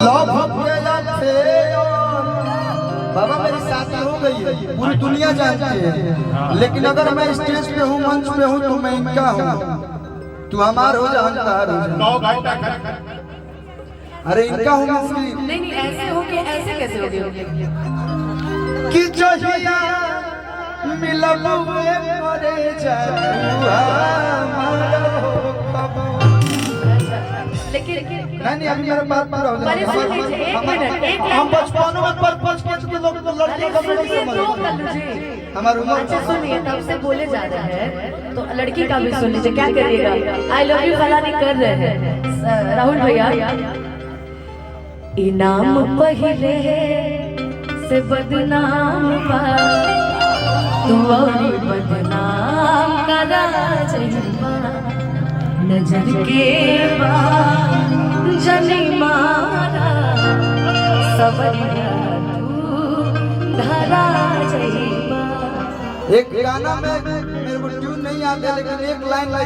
Love बाबा मेरी शादी हो गई है, पूरी दुनिया जानती है, लेकिन अगर मैं स्टेज पे हूँ, मंच पे हूँ, तो मैं इनका हूँ। तू हमार हो जा, हम तहार हो जा। अरे इनका हूँ नहीं ऐसे हो गए, ऐसे कैसे हो गए कि जहिया मिलब करे जाऊआ लेकिन नहीं अभी मेरा बात पूरा हो जाए। हम बचपनों में परपंच के लोग तो लड़की का भी समझ हमारे उम्र। अच्छा सुनिए, तब से बोले जा रहा है तो लड़की का भी सुन लीजिए। क्या करिएगा, आई लव यू फलानी कर रहे हैं राहुल भैया। इनाम पहले से बदनाम बा, तू और बदनाम करा जइबा, नजर के बाद जनी मारा, सबरिया तू धरा जइबा। एक गाना में मेरे को ट्यून नहीं आता, लेकिन एक लाइन